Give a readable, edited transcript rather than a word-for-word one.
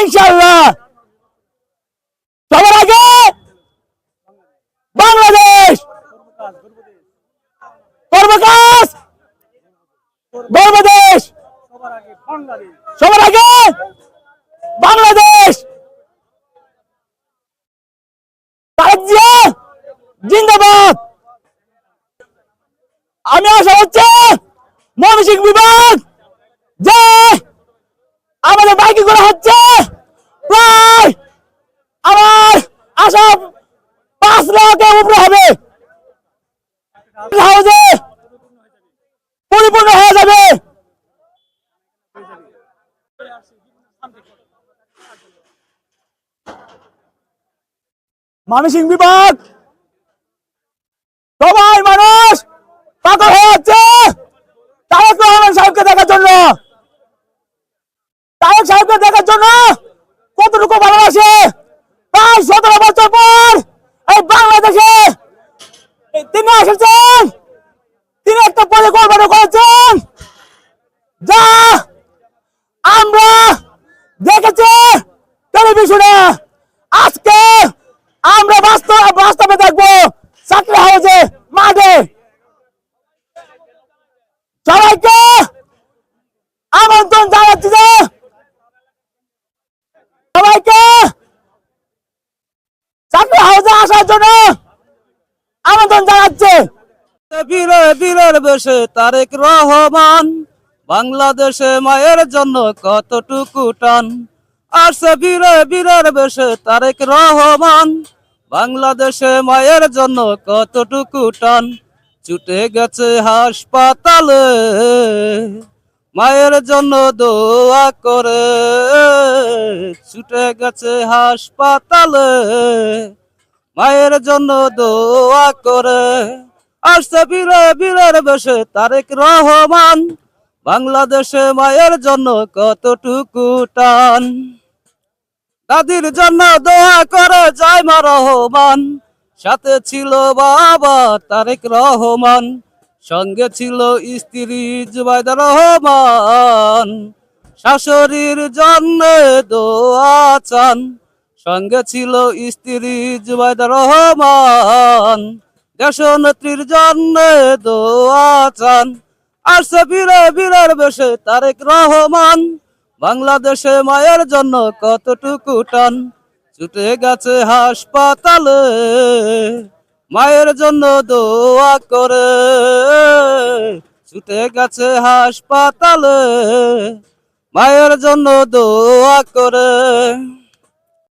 ইনশাআল্লাহ। সবার আগে বাংলাদেশ, কর্মকাজ গর্বদেশ, সবার আগে বাংলাদেশ। তারেক জিয়া জিন্দাবাদ। আমি আশা হচ্ছে ময়মনসিংহ বিভাগ যে আমাদের বাইকে করা হচ্ছে, প্রায় আমার আশা 5 লাখের উপরে হবে, হাউজে পরিপূর্ণ হয়ে যাবে। ময়মনসিংহ বিভাগ সবাই মানুষ পাগল হয়ে যাচ্ছে তারেক রহমান সাহেবকে দেখার জন্য। তারেক সাহেবকে দেখার জন্য কতটুকু ভালোবাসে। প্রায় 17 বছর পর এই বাংলাদেশে তিনি এসেছেন, তিনি একটা পরিকল্পনা করেছেন যা আমরা দেখেছি টেলিভিশনে। আজকে আমরা বাস্তবে দেখবো চাকরি হাউসে, মাঠে। সবাইকে আমন্ত্রণ জানাচ্ছি যে সবাইকে চাকরি হাউসে আসার জন্য আমন্ত্রণ জানাচ্ছে। বীরে বীরের বেশে তারেক রহমান, বাংলাদেশে মায়ের জন্য কতটুকু টান। আসছে বীরে বীরের বেশে তারেক রহমান, বাংলাদেশে মায়ের জন্য কতটুকু টান। ছুটে গেছে হাসপাতালে মায়ের জন্য দোয়া করে, ছুটে গেছে হাসপাতালে মায়ের জন্য দোয়া করে। আসছে বীরে বীরের বেশে তারেক রহমান, বাংলাদেশে মায়ের জন্য কতটুকু টান। দাদির জন্য দোয়া করে জাইমা রহমান, সাথে ছিল বাবা তারেক রহমান, সঙ্গে ছিল স্ত্রী জুবাইদা রহমান। শাশুড়ির জন্য দোয়া চান, সঙ্গে ছিল স্ত্রী জুবাইদা রহমান। দেশনেত্রীর জন্য দোয়া চান। আসছে বীরে বীরের বেশে তারেক রহমান, বাংলাদেশে মায়ের জন্য কতটুকু টান। ছুটে গেছে হাসপাতালে মায়ের জন্য দোয়া করে, ছুটে গেছে হাসপাতালে মায়ের জন্য দোয়া করে।